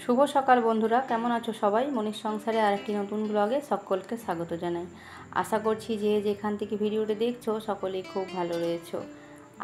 শুভ সকাল বন্ধুরা, কেমন আছো সবাই? মনির সংসারে আরেকটি নতুন ব্লগে সকলকে স্বাগত জানাই। আশা করছি যে যেখান থেকে ভিডিওটি দেখছো সকলেই খুব ভালো রয়েছো।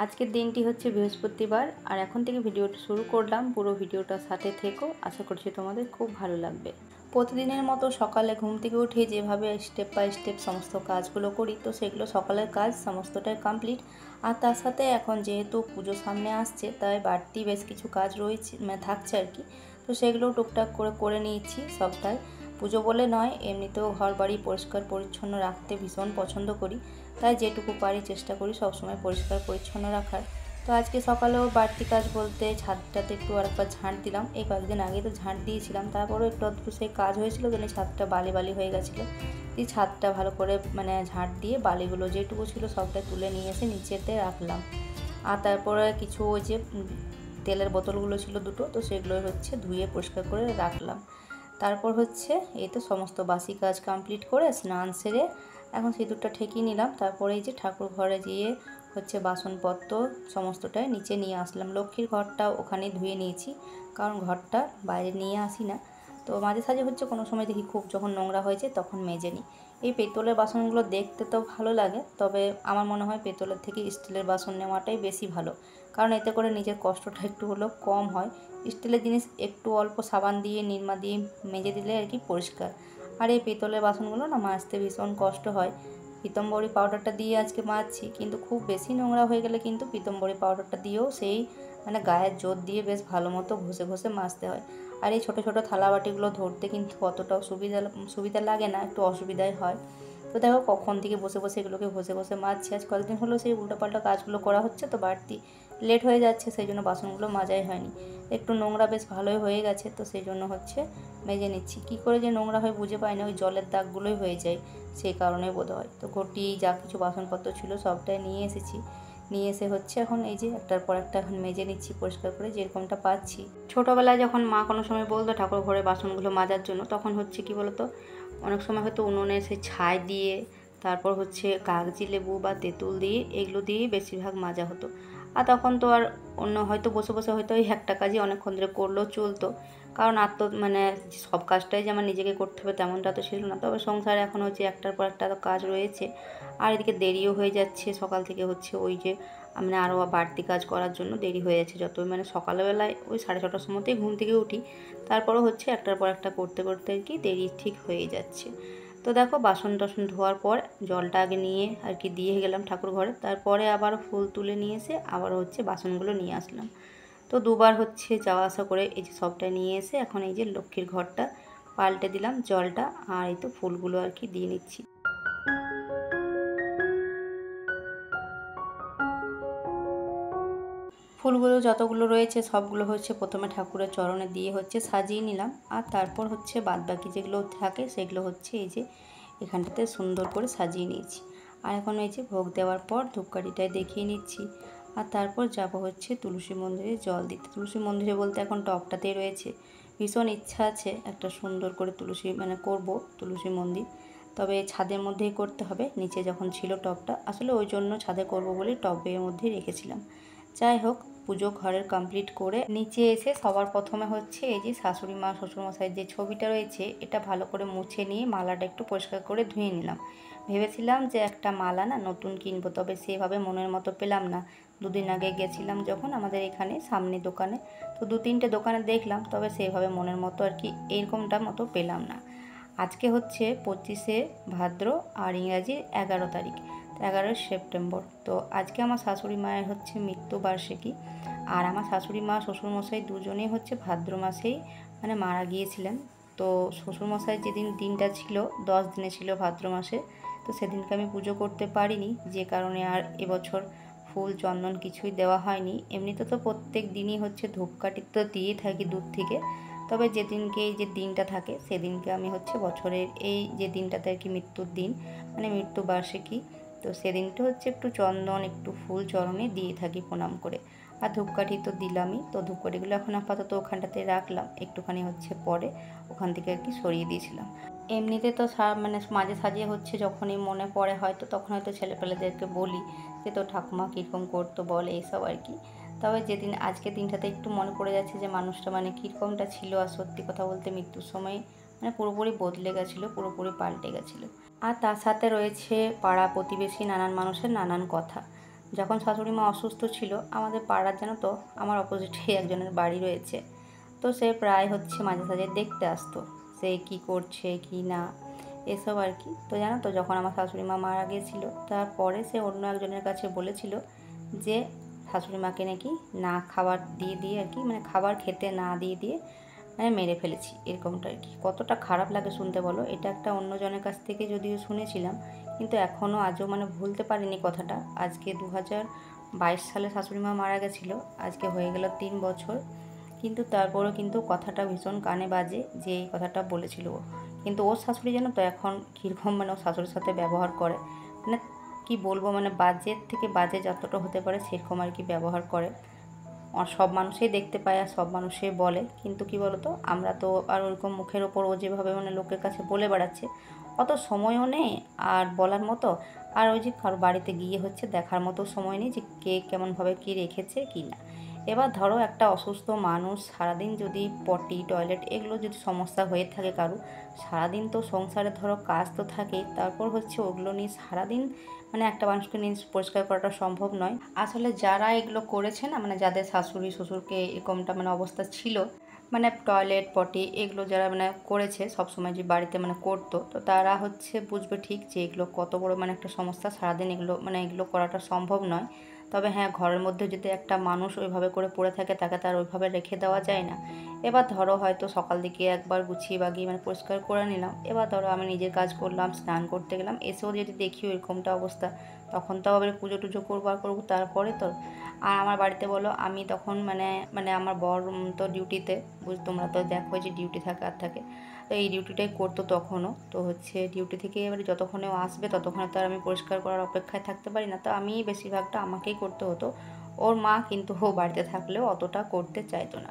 আজকের দিনটি হচ্ছে বৃহস্পতিবার, আর এখন থেকে ভিডিওটা শুরু করলাম। পুরো ভিডিওটার সাথে থেকো, আশা করছি তোমাদের খুব ভালো লাগবে। প্রতিদিনের মতো সকালে ঘুম থেকে উঠে যেভাবে স্টেপ বাই স্টেপ সমস্ত কাজগুলো করি, তো সেগুলো সকালের কাজ সমস্তটাই কমপ্লিট। আর তার সাথে এখন যেহেতু পুজো সামনে আসছে, তাই বাড়তি বেশ কিছু কাজ রয়েছে, থাকছে আর কি। তো সেগুলোও টুকটাক করে নিয়েছি সবটাই। পুজো বলে নয়, এমনিতেও ঘর বাড়ি পরিষ্কার পরিচ্ছন্ন রাখতে ভীষণ পছন্দ করি, তাই যেটুকু পারি চেষ্টা করি সবসময় পরিষ্কার পরিচ্ছন্ন রাখার। তো আজকে সকালেও বাড়তি কাজ বলতে ছাদটাতে একটু আরেকবার ঝাঁট দিলাম। এই কয়েকদিন আগে তো ঝাঁট দিয়েছিলাম, তারপরেও একটু আধটু সেই কাজ হয়েছিল, যেন ছাদটা বালি বালি হয়ে গেছিলো। এই ছাদটা ভালো করে ঝাঁট দিয়ে বালিগুলো যেটুকু ছিল সবটা তুলে নিয়ে এসে নিচেতে রাখলাম। আর তারপরে কিছু ওই যে তেলের বোতলগুলো ছিল দুটো, তো সেগুলো হচ্ছে ধুয়ে পরিষ্কার করে রাখলাম। তারপর হচ্ছে এই তো সমস্ত বাসি কাজ কমপ্লিট করে স্নান সেরে এখন সিঁদুরটা ঠেকিয়ে নিলাম। তারপরে এই যে ঠাকুর ঘরে গিয়ে হচ্ছে বাসনপত্র সমস্তটাই নিচে নিয়ে আসলাম। লক্ষ্মীর ঘরটা ওখানে ধুয়ে নিয়েছি, কারণ ঘরটা বাইরে নিয়ে আসি না। তো মাঝে সাঝে হচ্ছে কোনো সময় দেখি খুব যখন নোংরা হয়েছে তখন মেজে নিই। এই পেতলের বাসনগুলো দেখতে তো ভালো লাগে, তবে আমার মনে হয় পেতলের থেকে স্টিলের বাসন নেওয়াটাই বেশি ভালো, কারণ এতে করে নিজের কষ্টটা একটু হলেও কম হয়। স্টিলের জিনিস একটু অল্প সাবান দিয়ে নিরমা দিয়ে মেজে দিলে আর কি পরিষ্কার। আর এই পেতলের বাসনগুলো না মাজতে ভীষণ কষ্ট হয়। পীতম্বরী পাউডারটা দিয়ে আজকে মাজছি, কিন্তু খুব বেশি নোংরা হয়ে গেলে কিন্তু পীতম্বরী পাউডারটা দিয়েও সেই গায়ের জোর দিয়ে বেশ ভালো মতো ঘষে ঘষে মাজতে হয়। আর এই ছোটো ছোটো থালা বাটিগুলো ধরতে কিন্তু অতটাও সুবিধা লাগে না, একটু অসুবিধাই হয়। তো দেখো কখন থেকে বসে বসে এগুলোকে ঘষে ঘষে মাজছি। আজ কয়েকদিন হলো সেই উল্টোপাল্টা কাজগুলো করা হচ্ছে, তো বাড়তি লেট হয়ে যাচ্ছে, সেই জন্য বাসনগুলো মাজাই হয়নি। একটু নোংরা বেশ ভালোই হয়ে গেছে, তো সেই জন্য হচ্ছে মেজে নিচ্ছি। কী করে যে নোংরা হয় বুঝে পাই না, ওই জলের দাগগুলোই হয়ে যায়, সেই কারণে বোধ হয়। তো ঘটি যা কিছু বাসনপত্র ছিল সবটাই নিয়ে এসেছি, নিয়ে এসে হচ্ছে এখন এই যে একটার পর একটা এখন মেজে নিচ্ছি পরিষ্কার করে যেরকমটা পাচ্ছি। ছোটোবেলায় যখন মা কোনো সময় বলতো ঠাকুর ঘরে বাসনগুলো মাজার জন্য, তখন হচ্ছে কি বলতো, অনেক সময় হয়তো উনুনে সে ছাই দিয়ে, তারপর হচ্ছে কাগজি লেবু বা তেঁতুল দিয়ে, এগুলো দিয়েই বেশিরভাগ মাজা হতো। আর তখন তো আর অন্য হয়তো বসে বসে হয়তো ওই একটা কাজই অনেকক্ষণ ধরে করলেও চলতো, কারণ আর তো সব কাজটাই যে আমার নিজেকে করতে হবে তেমনটা তো ছিল না। তবে সংসারে এখন হচ্ছে একটার পর একটা কাজ রয়েছে, আর এদিকে দেরিও হয়ে যাচ্ছে। সকাল থেকে হচ্ছে ওই যে আরও বাড়তি কাজ করার জন্য দেরি হয়ে যাচ্ছে। যত সকালবেলায় ওই 6:30টার সময়তেই ঘুম থেকে উঠি, তারপরও হচ্ছে একটার পর একটা করতে করতে আর কি দেরি ঠিক হয়ে যাচ্ছে। তো দেখো বাসন টাসন ধোয়ার পর জলটা আগে নিয়ে আর কি দিয়ে গেলাম ঠাকুর ঘরে, তারপরে আবার ফুল তুলে নিয়ে এসে আবার হচ্ছে বাসনগুলো নিয়ে আসলাম। তো দুবার হচ্ছে যাওয়া আসা করে এই যে সবটা নিয়ে এসে এখন এই যে লক্ষ্মীর ঘরটা পাল্টে দিলাম জলটা, আর এই তো ফুলগুলো আর কি দিয়ে নিচ্ছি। ফুলগুলো যতগুলো রয়েছে সবগুলো হচ্ছে প্রথমে ঠাকুরের চরণে দিয়ে হচ্ছে সাজিয়ে নিলাম, আর তারপর হচ্ছে বাদবাকি যেগুলো থাকে সেগুলো হচ্ছে এই যে এখানটাতে সুন্দর করে সাজিয়ে নিয়েছি। আর এখন এই যে ভোগ দেওয়ার পর ধূপকাঠিটায় দেখিয়ে নিচ্ছি, আর তারপর যাব হচ্ছে তুলসী মন্দিরে জল দিতে। তুলসী মন্দিরে বলতে এখন টবটাতেই রয়েছে। ভীষণ ইচ্ছা আছে একটা সুন্দর করে তুলসী করব তুলসী মন্দির, তবে ছাদের মধ্যেই করতে হবে। নিচে যখন ছিল টবটা, আসলে ওই জন্য ছাদে করব বলে টবের মধ্যেই রেখেছিলাম। যাই হোক, পুজো ঘরের কমপ্লিট করে নিচে এসে সবার প্রথমে হচ্ছে এই যে শাশুড়ি মা শ্বশুরমশাইয়ের যে ছবিটা রয়েছে এটা ভালো করে মুছে নিয়ে মালাটা একটু পরিষ্কার করে ধুয়ে নিলাম। ভেবেছিলাম যে একটা মালা না নতুন কিনবো, তবে সেভাবে মনের মতো পেলাম না। দুদিন আগে গেছিলাম যখন আমাদের এখানে সামনে দোকানে, তো 2-3টে দোকানে দেখলাম, তবে সেভাবে মনের মতো আর কি এইরকমটা মতো পেলাম না। আজকে হচ্ছে 25শে ভাদ্র আর ইংরাজির 11 তারিখ, 11 সেপ্টেম্বর। তো আজকে আমার শাশুড়ি মায়ের হচ্ছে মৃত্যুবার্ষিকী, আর আমার শাশুড়ি মা শ্বশুরমশাই দুজনেই হচ্ছে ভাদ্র মাসেই মারা গিয়েছিলেন। তো শ্বশুরমশাই যেদিন দিনটা ছিল 10 দিনে ছিল ভাদ্র মাসে, তো সেদিনকে আমি পুজো করতে পারিনি, যে কারণে আর এবছর ফুল চন্দন কিছুই দেওয়া হয়নি। এমনিতে তো প্রত্যেক দিনই হচ্ছে ধূপকাঠি তো দিয়েই থাকি দূর থেকে, তবে যেদিনকে এই যে দিনটা থাকে সেদিনকে আমি হচ্ছে বছরের এই যে দিনটাতে আর কি মৃত্যুর দিন, মৃত্যুবার্ষিকী, তো সেদিনটা হচ্ছে একটু চন্দন একটু ফুল চরণে দিয়ে থাকি প্রণাম করে। আর ধূপকাঠি তো দিলামই, তো ধূপকাঠিগুলো এখন আপাতত ওখানটাতে রাখলাম, একটুখানি হচ্ছে পরে ওখান থেকে আর কি সরিয়ে দিয়েছিলাম। এমনিতে তো মাঝে সাঝে হচ্ছে যখনই মনে পড়ে হয়তো তখন হয়তো ছেলেপেলেদেরকে বলি যে তো ঠাকুমা কীরকম করতো বলে এইসব আর কি। তবে যেদিন আজকের দিনটাতে একটু মনে পড়ে যাচ্ছে যে মানুষটা মানে কীরকমটা ছিল, আর সত্যি কথা বলতে মৃত্যুর সময় মানে পুরোপুরি বদলে গেছিলো, পুরোপুরি পাল্টে গেছিলো। আর তার সাথে রয়েছে পাড়া প্রতিবেশী নানান মানুষের নানান কথা। যখন শাশুড়ি মা অসুস্থ ছিল, আমাদের পাড়ার জানো তো আমার অপোজিটেই একজনের বাড়ি রয়েছে, তো সে প্রায় হচ্ছে মাঝে সাঝে দেখতে আসতো সে কি করছে কি না এসব আর কি। তো জানো তো যখন আমার শাশুড়ি মা মারা গিয়েছিল, তারপরে সে অন্য একজনের কাছে বলেছিল যে শাশুড়ি মাকে নাকি না খাবার দিয়ে দিয়ে আর কি, মানে খাবার খেতে না দিয়ে দিয়ে মানে মেরে ফেলেছি, এরকমটা আর কি। কতটা খারাপ লাগে শুনতে বলো। এটা একটা অন্যজনের কাছ থেকে যদিও শুনেছিলাম, কিন্তু এখনও আজও মানে ভুলতে পারিনি কথাটা। আজকে 2022 সালে শাশুড়ি মা মারা গেছিলো, আজকে হয়ে গেল 3 বছর, কিন্তু তারপরেও কিন্তু কথাটা ভীষণ কানে বাজে যে এই কথাটা বলেছিল ও। কিন্তু ওর শাশুড়ি জানো তো এখন কীরকম মানে ওর শাশুড়ির সাথে ব্যবহার করে, মানে কি বলবো, মানে বাজের থেকে বাজে যতটা হতে পারে সেরকম আর কি ব্যবহার করে। সব মানুষই দেখতে পায় আর সব মানুষই বলে, কিন্তু কি বলতো আমরা তো আর ওরকম মুখের ওপর ও যেভাবে মানে লোকের কাছে বলে বেড়াচ্ছে, অত সময়ও নেই আর বলার মতো। আর ওই যে কারো বাড়িতে গিয়ে হচ্ছে দেখার মতো সময় নেই যে কে কেমনভাবে কী রেখেছে কি না। এবার ধরো একটা অসুস্থ মানুষ সারাদিন যদি পটি টয়লেট এগুলো যদি সমস্যা হয়ে থাকে কারো, সারাদিন তো সংসারে ধরো কাজ তো থাকেই, তারপর হচ্ছে ওগুলো নিয়ে সারাদিন মানে একটা মানুষকে নিয়ে পরিষ্কার করাটা সম্ভব নয়। আসলে যারা এগুলো করেছে না, মানে যাদের শাশুড়ি শ্বশুরকে এরকমটা মানে অবস্থা ছিল, মানে টয়লেট পটি এগুলো যারা মানে করেছে সবসময় যে বাড়িতে মানে করতো, তো তারা হচ্ছে বুঝবে ঠিক যে এগুলো কত বড় মানে একটা সমস্যা। সারাদিন এগুলো মানে এগুলো করাটা সম্ভব নয়। তবে হ্যাঁ, ঘরের মধ্যে যদি একটা মানুষ ওইভাবে করে পড়ে থাকে তাকে তার ওইভাবে রেখে দেওয়া যায় না। এবার ধরো হয়তো সকাল দিকে একবার গুছিয়ে বাগিয়ে মানে পরিষ্কার করে নিলাম, এবার ধরো আমি নিজের কাজ করলাম, স্নান করতে গেলাম, এসেও যদি দেখি এরকমটা অবস্থা, তখন তো আবার পুজো টুজো করবো আর করবো তারপরে তো। আর আমার বাড়িতে বলো আমি তখন মানে মানে আমার বর তো ডিউটিতে, তোমরা তো দেখো যে ডিউটি থাকে আর থাকে, তো এই ডিউটিটাই করতো তখনও। তো হচ্ছে ডিউটি থেকে এবারে যতক্ষণে ও আসবে ততক্ষণে তো আর আমি পরিষ্কার করার অপেক্ষায় থাকতে পারি না, তো আমি বেশিরভাগটা আমাকেই করতে হতো। ওর মা কিন্তু ও বাড়িতে থাকলেও অতটা করতে চাইতো না।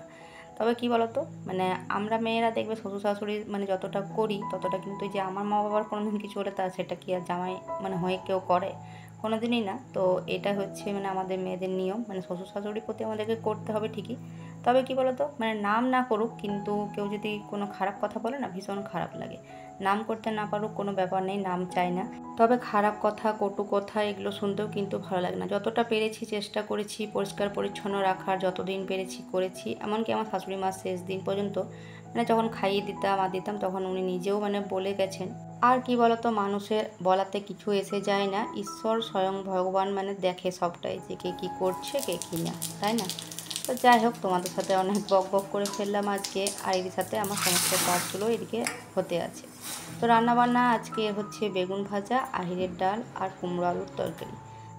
তবে কি বলতো, মানে আমরা মেয়েরা দেখবে শ্বশুর শাশুড়ি মানে যতটা করি ততটা কিন্তু যে আমার মা বাবার কোনোদিন কিছু হলে তা সেটা কি আর জামাই মানে হয়ে কেউ করে, কোনো দিনই না। তো এটা হচ্ছে মানে আমাদের মেয়েদের নিয়ম, মানে শ্বশুর শাশুড়ির প্রতি আমাদেরকে করতে হবে ঠিকই। তবে কি বলতো, মানে নাম না করুক কিন্তু কেউ যদি কোনো খারাপ কথা বলে না ভীষণ খারাপ লাগে। নাম করতে না পারুক কোনো ব্যাপার নেই, নাম চাই না, তবে খারাপ কথা কটু কথা এগুলো শুনতেও কিন্তু ভালো লাগে না। যতটা পেরেছি চেষ্টা করেছি পরিষ্কার পরিচ্ছন্ন রাখার, যতদিন পেরেছি করেছি। এমনকি আমার শাশুড়ি মার শেষ দিন পর্যন্ত মানে যখন খাইয়ে দিতাম আর দিতাম তখন উনি নিজেও মানে বলে গেছেন। আর কি বলতো, মানুষের বলাতে কিছু এসে যায় না, ঈশ্বর স্বয়ং ভগবান মানে দেখে সবটাই, যে কে কী করছে কে কী না, তাই না? তো যাই হোক, তোমাদের সাথে অনেক বক বক করে ফেললাম আজকে, আর এর সাথে আমার সমস্ত কাজগুলো এদিকে হতে আছে। তো রান্নাবান্না আজকে হচ্ছে বেগুন ভাজা, আহিরের ডাল আর কুমড়ো আলুর তরকারি।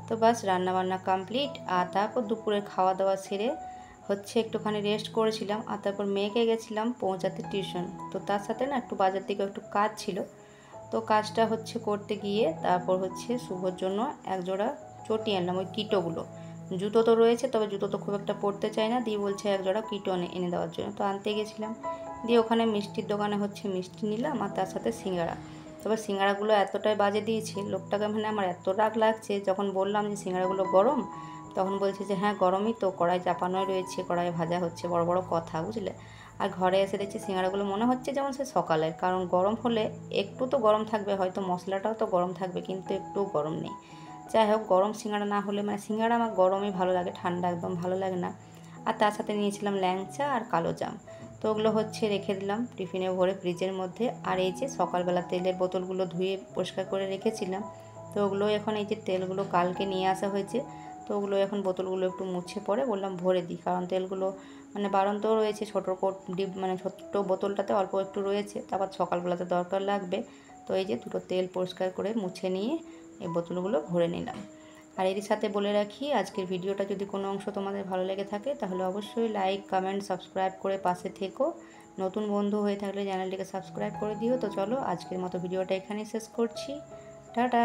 তো বাস রান্নাবান্না কমপ্লিট। আর তারপর দুপুরে খাওয়া দাওয়া সেরে হচ্ছে একটুখানি রেস্ট করেছিলাম, আর তারপর মেয়েকে গেছিলাম পৌঁছাতে টিউশন। তো তার সাথে না একটু বাজার থেকে একটু কাজ ছিল, তো কাজটা হচ্ছে করতে গিয়ে তারপর হচ্ছে শুভর জন্য একজোড়া চটি আনলাম, ওই কিটোগুলো। জুতো তো রয়েছে, তবে জুতো তো খুব একটা পরতে চাই না, দিয়ে বলছে একজোড়া কিটো এনে দেওয়ার জন্য, তো আনতে গেছিলাম। দিয়ে ওখানে মিষ্টির দোকানে হচ্ছে মিষ্টি নিলাম আর তার সাথে সিঙ্গাড়া। তবে সিঙ্গাড়াগুলো এতটাই বাজে দিয়েছে, লোকটাকে মানে আমার এত রাগ লাগছে, যখন বললাম যে সিঙ্গাড়াগুলো গরম তখন বলছে যে হ্যাঁ গরমই তো, কড়াই চাপানোই রয়েছে, কড়াই ভাজা হচ্ছে, বড় বড় কথা বুঝলে। আর ঘরে এসে দেখছি সিঙ্গাড়াগুলো মনে হচ্ছে যেমন সে সকালের, কারণ গরম হলে একটু তো গরম থাকবে, হয়তো মশলাটাও তো গরম থাকবে, কিন্তু একটু গরম নেই। যাই হোক, গরম সিঙ্গাড়া না হলে, মানে সিঙ্গাড়া আমার গরমই ভালো লাগে, ঠান্ডা একদম ভালো লাগে না। আর তার সাথে নিয়েছিলাম ল্যাংচা আর কালো জাম। তো ওগুলো হচ্ছে রেখে দিলাম টিফিনে ভরে ফ্রিজের মধ্যে। আর এই যে সকালবেলা তেলের বোতলগুলো ধুয়ে পরিষ্কার করে রেখেছিলাম, তো ওগুলো এখন এই যে তেলগুলো কালকে নিয়ে আসা হয়েছে, তো ওগুলো এখন বোতলগুলো একটু মুছে পরে বললাম ভরে দিই, কারণ তেলগুলো মানে বাড়ন্তও রয়েছে, ছোটো ডিপ মানে ছোট্ট বোতলটাতে অল্প একটু রয়েছে, তারপর সকালবেলাতে দরকার লাগবে। তো এই যে দুটো তেল পরিষ্কার করে মুছে নিয়ে এই বোতলগুলো ভরে নিলাম। আর এর সাথে বলে রাখি, আজকের ভিডিওটা যদি কোনো অংশ তোমাদের ভালো লেগে থাকে তাহলে অবশ্যই লাইক কমেন্ট সাবস্ক্রাইব করে পাশে থেকো। নতুন বন্ধু হয়ে থাকলে চ্যানেলটিকে সাবস্ক্রাইব করে দিও। তো চলো আজকের মতো ভিডিওটা এখানেই শেষ করছি, টাটা।